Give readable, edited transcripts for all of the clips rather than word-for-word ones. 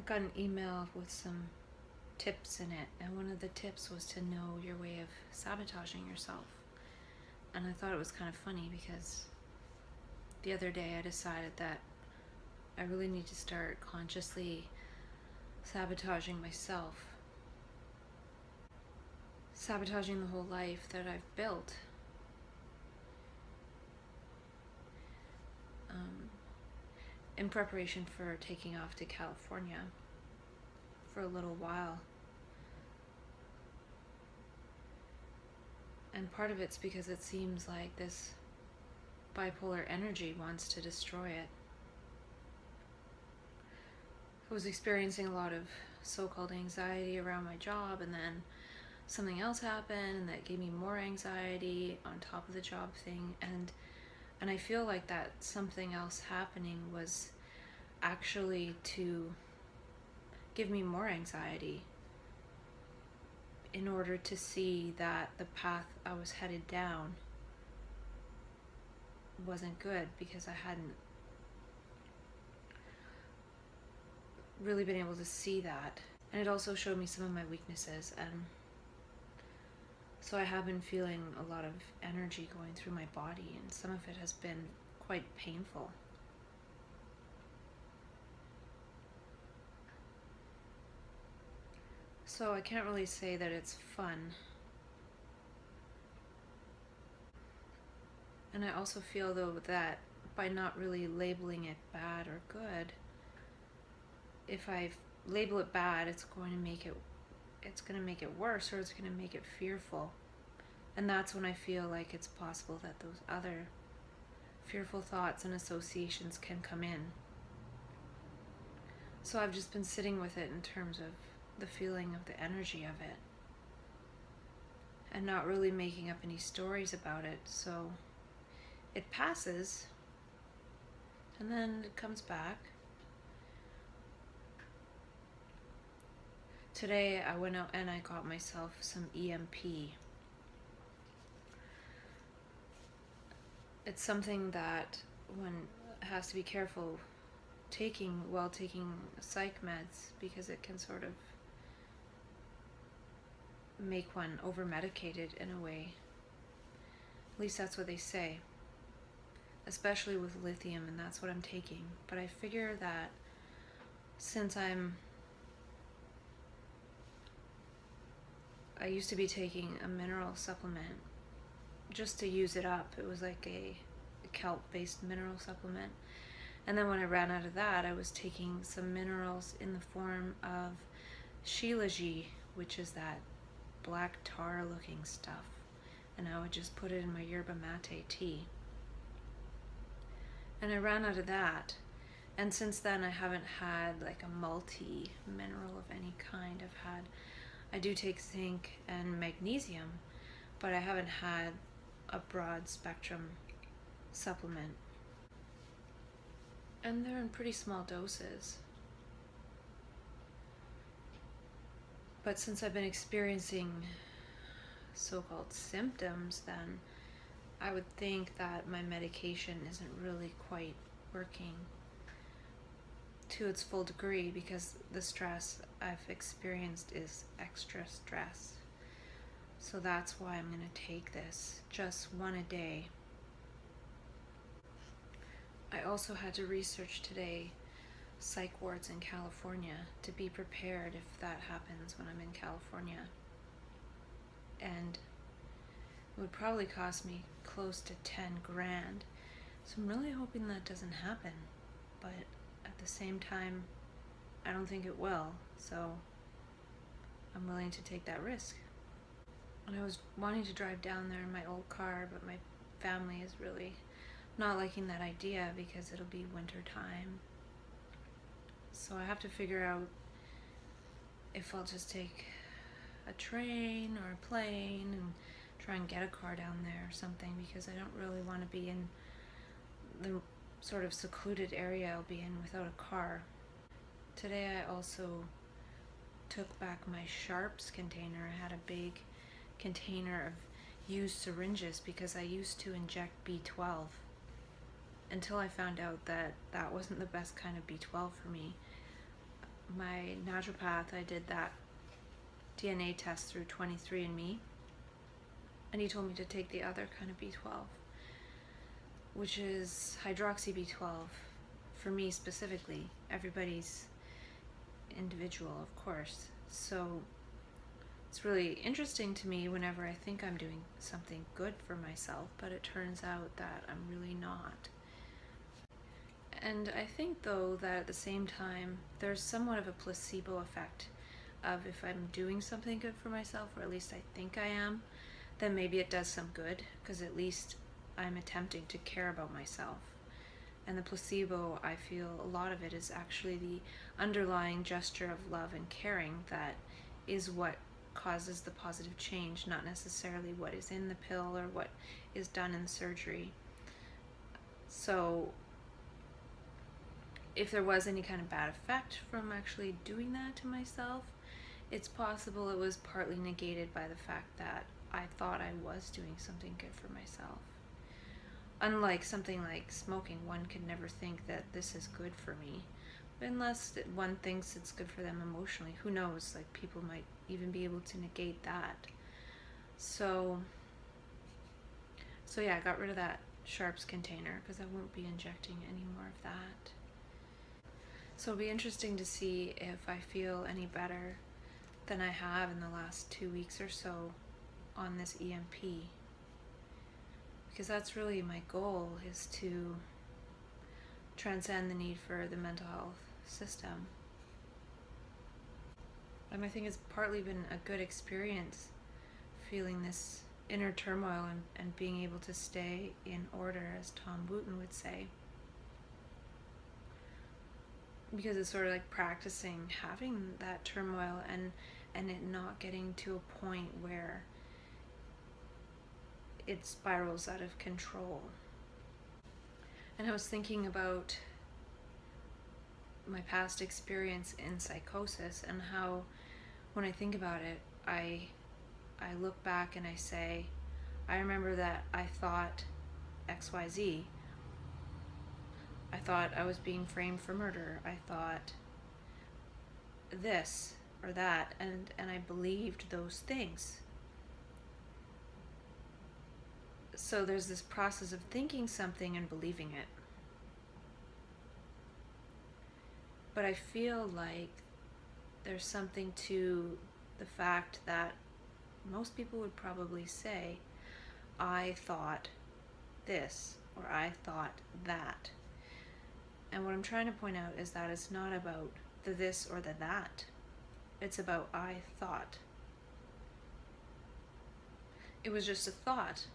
got an email with some tips in it, and one of the tips was to know your way of sabotaging yourself. And I thought it was kind of funny because the other day I decided that I really need to start consciously sabotaging myself, sabotaging the whole life that I've built. In preparation for taking off to California for a little while. And part of it's because it seems like this bipolar energy wants to destroy it. I was experiencing a lot of so-called anxiety around my job, and then something else happened and that gave me more anxiety on top of the job thing, and I feel like that something else happening was actually to give me more anxiety in order to see that the path I was headed down wasn't good, because I hadn't really been able to see that. And it also showed me some of my weaknesses, and so I have been feeling a lot of energy going through my body, and some of it has been quite painful. So I can't really say that it's fun. And I also feel, though, that by not really labeling it bad or good, if I label it bad, it's going to make it worse, or it's going to make it fearful. And that's when I feel like it's possible that those other fearful thoughts and associations can come in. So I've just been sitting with it in terms of the feeling of the energy of it, and not really making up any stories about it. So it passes, and then it comes back. Today I went out and I got myself some EMP. It's something that one has to be careful taking while taking psych meds, because it can sort of make one over-medicated in a way. At least that's what they say, especially with lithium, and that's what I'm taking. But I figure that since I used to be taking a mineral supplement just to use it up. It was like a kelp-based mineral supplement. And then when I ran out of that, I was taking some minerals in the form of shilajit, which is that black tar looking stuff. And I would just put it in my yerba mate tea. And I ran out of that. And since then I haven't had like a multi-mineral of any kind. I do take zinc and magnesium, but I haven't had a broad spectrum supplement. And they're in pretty small doses. But since I've been experiencing so-called symptoms, then I would think that my medication isn't really quite working to its full degree, because the stress I've experienced is extra stress. So that's why I'm going to take this, just one a day. I also had to research today psych wards in California to be prepared if that happens when I'm in California. And it would probably cost me close to 10 grand. So I'm really hoping that doesn't happen. But at the same time, I don't think it will. So I'm willing to take that risk. And I was wanting to drive down there in my old car, but my family is really not liking that idea because it'll be winter time. So I have to figure out if I'll just take a train or a plane and try and get a car down there or something, because I don't really want to be in the sort of secluded area I'll be in without a car. Today I also took back my sharps container. I had a big container of used syringes because I used to inject B12 until I found out that that wasn't the best kind of B12 for me. my naturopath, I did that DNA test through 23andMe, and he told me to take the other kind of B12, which is hydroxy B12. For me specifically, everybody's individual, of course. So it's really interesting to me whenever I think I'm doing something good for myself, but it turns out that I'm really not. And I think, though, that at the same time, there's somewhat of a placebo effect of if I'm doing something good for myself, or at least I think I am, then maybe it does some good, because at least I'm attempting to care about myself. And the placebo, I feel a lot of it is actually the underlying gesture of love and caring that is what causes the positive change, not necessarily what is in the pill or what is done in surgery. So if there was any kind of bad effect from actually doing that to myself, it's possible it was partly negated by the fact that I thought I was doing something good for myself. Unlike something like smoking, one could never think that this is good for me, unless one thinks it's good for them emotionally. Who knows? Like, people might even be able to negate that. So yeah, I got rid of that Sharps container because I won't be injecting any more of that. So it'll be interesting to see if I feel any better than I have in the last 2 weeks or so on this EMP. Because that's really my goal, is to transcend the need for the mental health system. And I think it's partly been a good experience feeling this inner turmoil and being able to stay in order, as Tom Wooten would say. Because it's sort of like practicing having that turmoil and it not getting to a point where it spirals out of control. And I was thinking about my past experience in psychosis and how, when I think about it, I look back and I say, I remember that I thought XYZ. I thought I was being framed for murder. I thought this or that, and I believed those things. So there's this process of thinking something and believing it. But I feel like there's something to the fact that most people would probably say, I thought this, or I thought that. And what I'm trying to point out is that it's not about the this or the that. It's about I thought. It was just a thought.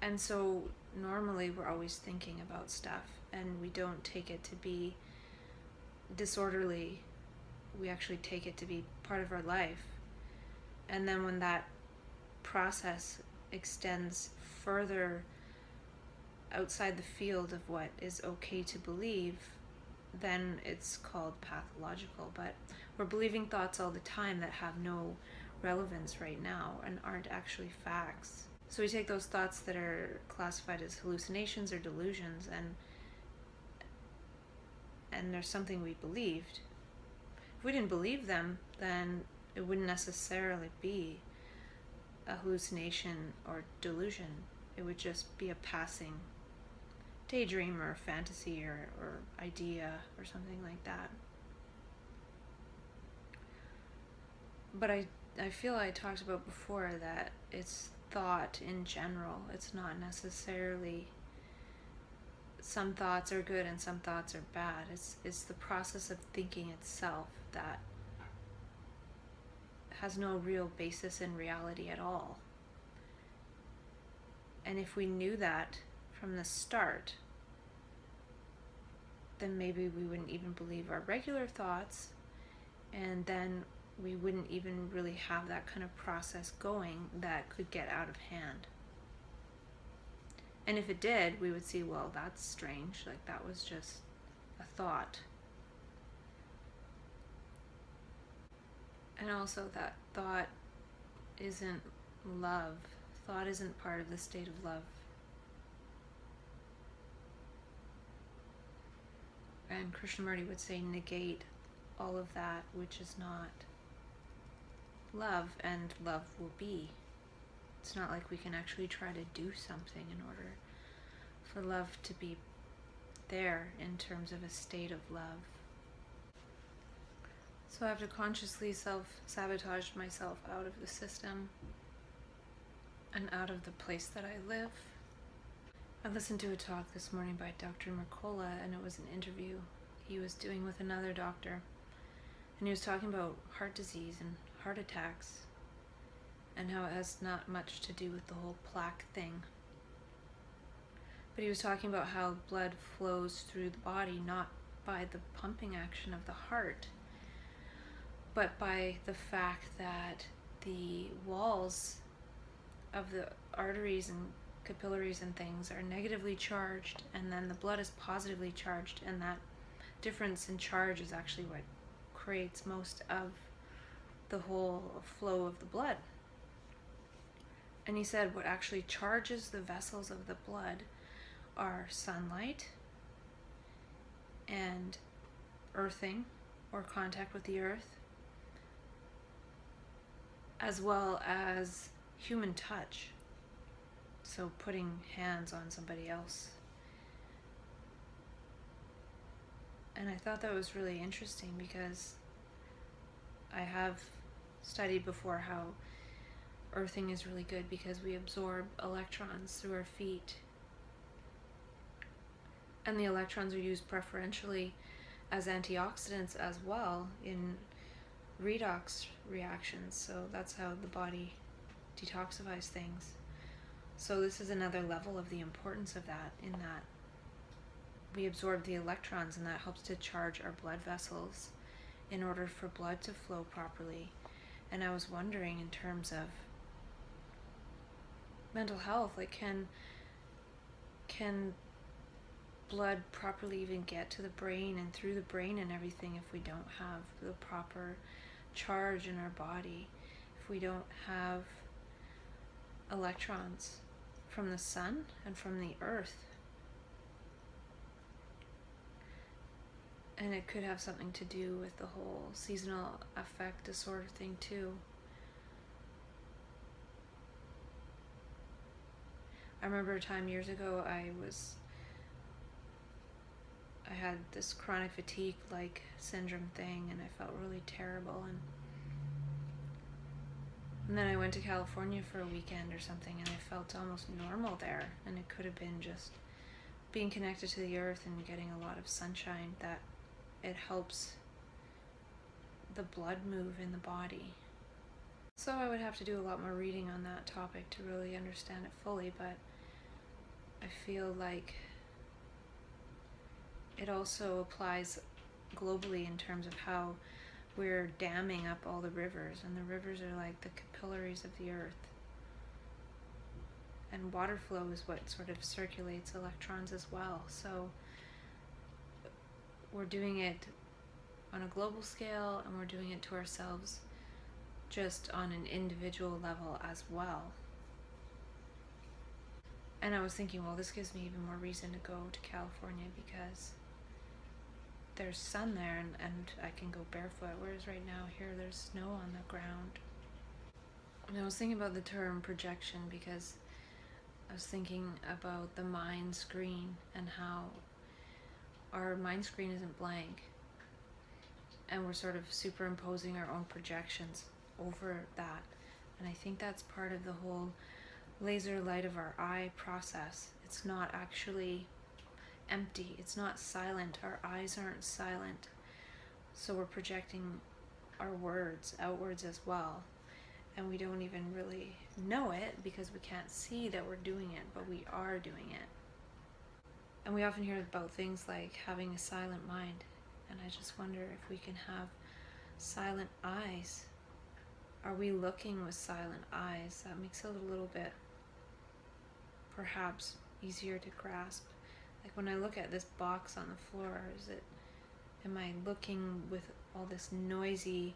And so normally we're always thinking about stuff and we don't take it to be disorderly. We actually take it to be part of our life. And then when that process extends further outside the field of what is okay to believe, then it's called pathological. But we're believing thoughts all the time that have no relevance right now and aren't actually facts. So we take those thoughts that are classified as hallucinations or delusions, and there's something we believed. If we didn't believe them, then it wouldn't necessarily be a hallucination or delusion. It would just be a passing daydream or fantasy or idea or something like that. But I feel I talked about before that it's thought in general. It's not necessarily some thoughts are good and some thoughts are bad. It's the process of thinking itself that has no real basis in reality at all. And if we knew that from the start, then maybe we wouldn't even believe our regular thoughts, and then we wouldn't even really have that kind of process going that could get out of hand. And if it did, we would see, well, that's strange, like that was just a thought. And also that thought isn't love. Thought isn't part of the state of love. And Krishnamurti would say negate all of that which is not love, and love will be. It's not like we can actually try to do something in order for love to be there in terms of a state of love. So I have to consciously self-sabotage myself out of the system and out of the place that I live. I listened to a talk this morning by Dr. Mercola, and it was an interview he was doing with another doctor. And he was talking about heart disease and heart attacks and how it has not much to do with the whole plaque thing. But he was talking about how blood flows through the body, not by the pumping action of the heart, but by the fact that the walls of the arteries and capillaries and things are negatively charged, and then the blood is positively charged, and that difference in charge is actually what creates most of the whole flow of the blood. And he said what actually charges the vessels of the blood are sunlight and earthing, or contact with the earth, as well as human touch. So putting hands on somebody else. And I thought that was really interesting, because I have studied before how earthing is really good because we absorb electrons through our feet. And the electrons are used preferentially as antioxidants as well in redox reactions. So that's how the body detoxifies things. So this is another level of the importance of that, in that we absorb the electrons, and that helps to charge our blood vessels in order for blood to flow properly. And I was wondering, in terms of mental health, like can blood properly even get to the brain and through the brain and everything if we don't have the proper charge in our body, if we don't have electrons from the sun and from the earth? And it could have something to do with the whole seasonal affect disorder thing too. I remember a time years ago I had this chronic fatigue like syndrome thing, and I felt really terrible, and then I went to California for a weekend or something, and I felt almost normal there. And it could have been just being connected to the earth and getting a lot of sunshine, that it helps the blood move in the body. So I would have to do a lot more reading on that topic to really understand it fully, but I feel like it also applies globally in terms of how we're damming up all the rivers, and the rivers are like the capillaries of the earth. And water flow is what sort of circulates electrons as well. So we're doing it on a global scale, and we're doing it to ourselves just on an individual level as well. And I was thinking, well, this gives me even more reason to go to California, because there's sun there, and I can go barefoot, whereas right now here there's snow on the ground. And I was thinking about the term projection, because I was thinking about the mind screen and how our mind screen isn't blank, and we're sort of superimposing our own projections over that. And I think that's part of the whole laser light of our eye process. It's not actually empty, it's not silent, our eyes aren't silent, so we're projecting our words outwards as well, and we don't even really know it because we can't see that we're doing it, but we are doing it. And we often hear about things like having a silent mind, and I just wonder if we can have silent eyes. Are we looking with silent eyes? That makes it a little bit perhaps easier to grasp. Like when I look at this box on the floor, am I looking with all this noisy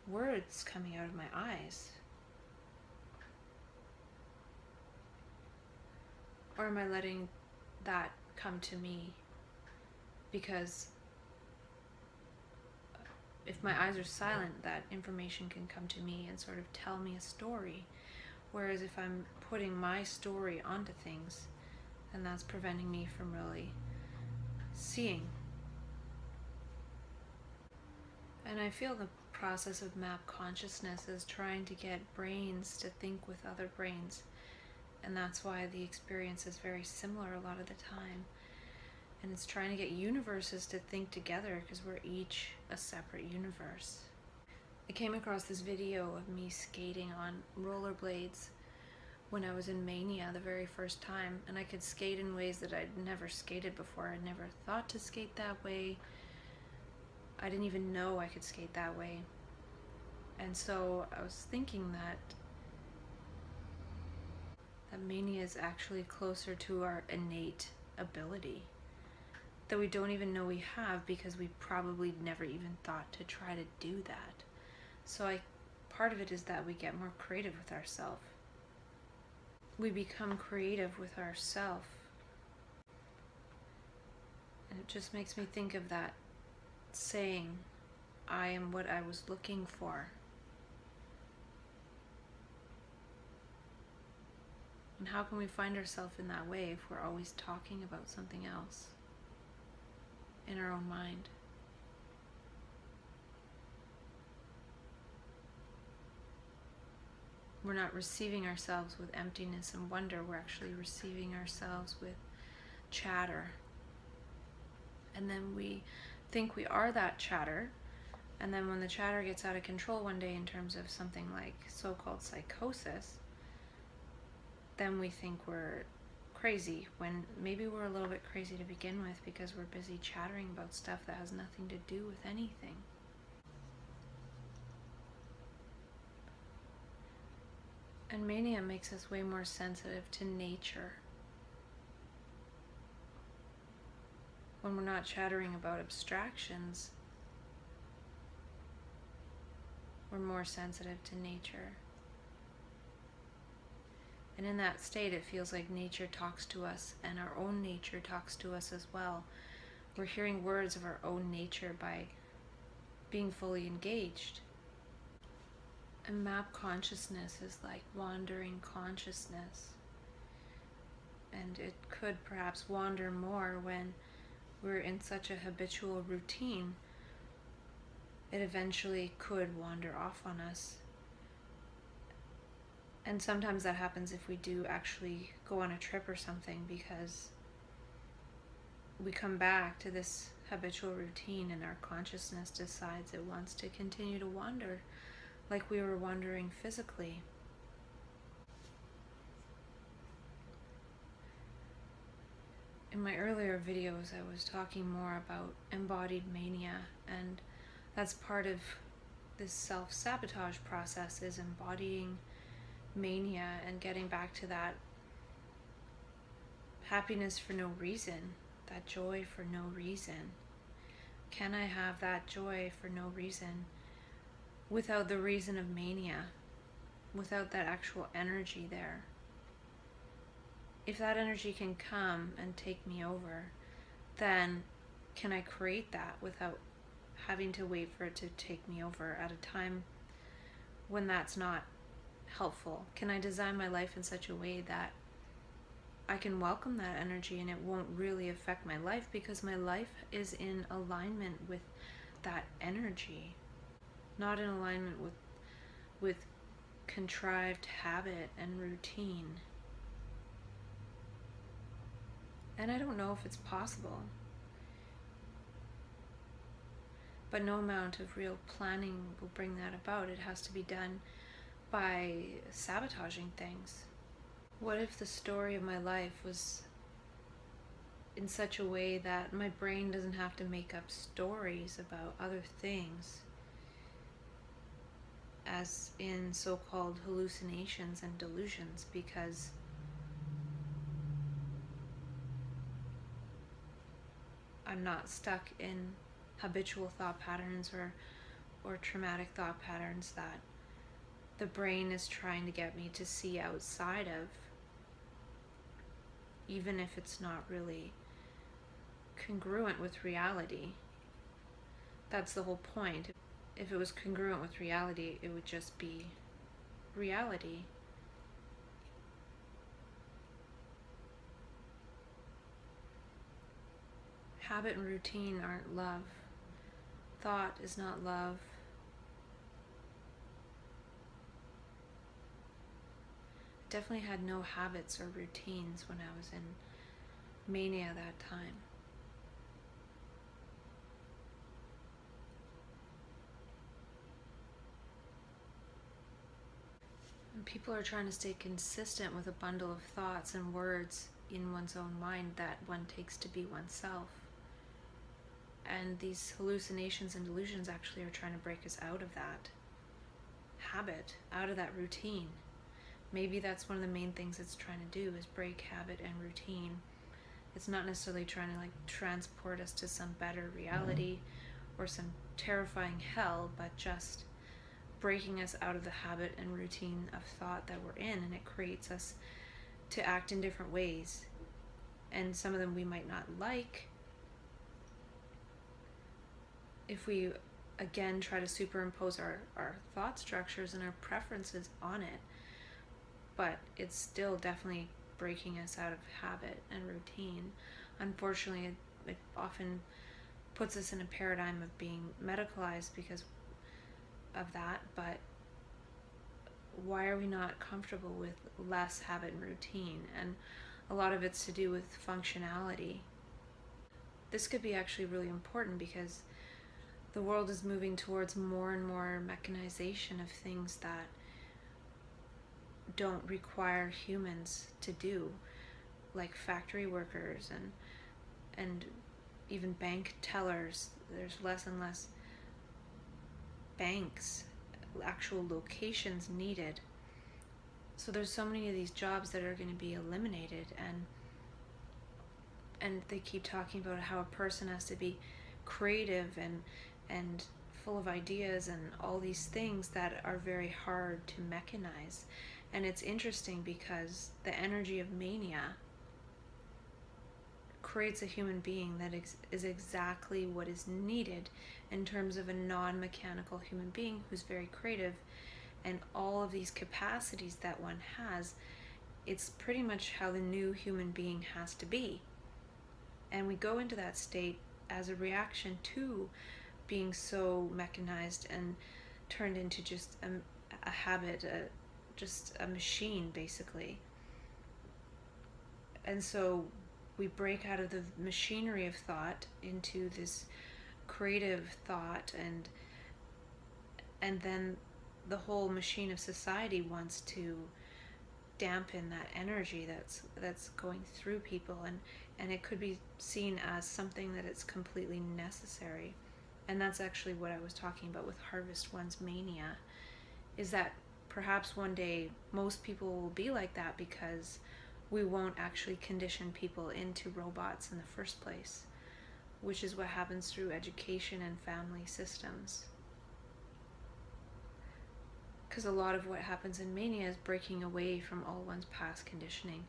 words coming out of my eyes? Or am I letting that come to me because if my eyes are silent, that information can come to me and sort of tell me a story. Whereas if I'm putting my story onto things, then that's preventing me from really seeing. And I feel the process of map consciousness is trying to get brains to think with other brains. And that's why the experience is very similar a lot of the time. And it's trying to get universes to think together because we're each a separate universe. I came across this video of me skating on rollerblades when I was in Mania the very first time, and I could skate in ways that I'd never skated before. I'd never thought to skate that way. I didn't even know I could skate that way. And so I was thinking that Mania is actually closer to our innate ability that we don't even know we have, because we probably never even thought to try to do that. So part of it is that we get more creative with ourselves. We become creative with ourselves. And it just makes me think of that saying, I am what I was looking for. And how can we find ourselves in that way if we're always talking about something else in our own mind? We're not receiving ourselves with emptiness and wonder. We're actually receiving ourselves with chatter. And then we think we are that chatter. And then when the chatter gets out of control one day in terms of something like so-called psychosis, then we think we're crazy, when maybe we're a little bit crazy to begin with because we're busy chattering about stuff that has nothing to do with anything. And mania makes us way more sensitive to nature. When we're not chattering about abstractions, we're more sensitive to nature. And in that state, it feels like nature talks to us, and our own nature talks to us as well. We're hearing words of our own nature by being fully engaged. And map consciousness is like wandering consciousness. And it could perhaps wander more when we're in such a habitual routine. It eventually could wander off on us. And sometimes that happens if we do actually go on a trip or something, because we come back to this habitual routine and our consciousness decides it wants to continue to wander like we were wandering physically. In my earlier videos, I was talking more about embodied mania, and that's part of this self-sabotage process, is embodying mania and getting back to that happiness for no reason, that joy for no reason. Can I have that joy for no reason without the reason of mania, without that actual energy there? If that energy can come and take me over, then can I create that without having to wait for it to take me over at a time when that's not helpful? Can I design my life in such a way that I can welcome that energy and it won't really affect my life, because my life is in alignment with that energy, not in alignment with contrived habit and routine. And I don't know if it's possible, but no amount of real planning will bring that about. It has to be done by sabotaging things. What if the story of my life was in such a way that my brain doesn't have to make up stories about other things, as in so-called hallucinations and delusions, because I'm not stuck in habitual thought patterns or traumatic thought patterns that the brain is trying to get me to see outside of, even if it's not really congruent with reality. That's the whole point. if it was congruent with reality, it would just be reality. Habit and routine aren't love. Thought is not love. Definitely had no habits or routines when I was in mania that time. And people are trying to stay consistent with a bundle of thoughts and words in one's own mind that one takes to be oneself. And these hallucinations and delusions actually are trying to break us out of that habit, out of that routine. Maybe that's one of the main things it's trying to do, is break habit and routine. It's not necessarily trying to transport us to some better reality or some terrifying hell, but just breaking us out of the habit and routine of thought that we're in, and it creates us to act in different ways. And some of them we might not like if we again try to superimpose our thought structures and our preferences on it. But it's still definitely breaking us out of habit and routine. Unfortunately, it often puts us in a paradigm of being medicalized because of that, but why are we not comfortable with less habit and routine? And a lot of it's to do with functionality. This could be actually really important because the world is moving towards more and more mechanization of things that don't require humans to do, like factory workers and even bank tellers. There's less and less banks, actual locations needed. So there's so many of these jobs that are going to be eliminated, and they keep talking about how a person has to be creative and full of ideas and all these things that are very hard to mechanize. And it's interesting because the energy of mania creates a human being that is exactly what is needed in terms of a non-mechanical human being who's very creative, and all of these capacities that one has. It's pretty much how the new human being has to be. And we go into that state as a reaction to being so mechanized and turned into just a habit, just a machine, basically. And so we break out of the machinery of thought into this creative thought, and then the whole machine of society wants to dampen that energy that's going through people, and it could be seen as something that it's completely necessary. And that's actually what I was talking about with Harvest One's mania, is that perhaps one day most people will be like that because we won't actually condition people into robots in the first place, which is what happens through education and family systems. Because a lot of what happens in mania is breaking away from all one's past conditioning.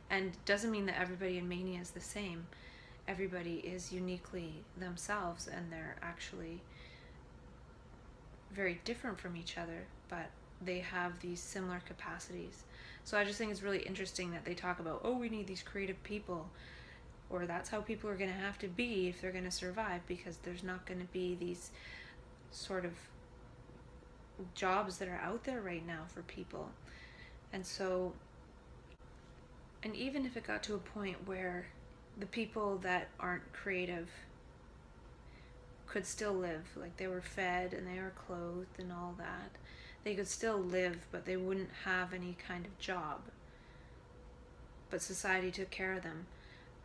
And doesn't mean that everybody in mania is the same. Everybody is uniquely themselves, and they're actually very different from each other, but they have these similar capacities. So I just think it's really interesting that they talk about, oh, we need these creative people, or that's how people are going to have to be if they're going to survive, because there's not going to be these sort of jobs that are out there right now for people. And so, and even if it got to a point where the people that aren't creative could still live, like they were fed and they were clothed and all that, they could still live, but they wouldn't have any kind of job. But society took care of them.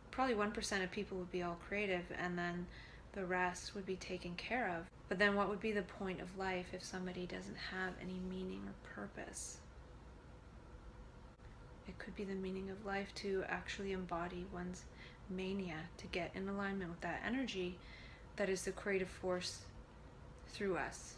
Probably 1% of people would be all creative, and then the rest would be taken care of. But then what would be the point of life if somebody doesn't have any meaning or purpose? It could be the meaning of life to actually embody one's mania, to get in alignment with that energy that is the creative force through us.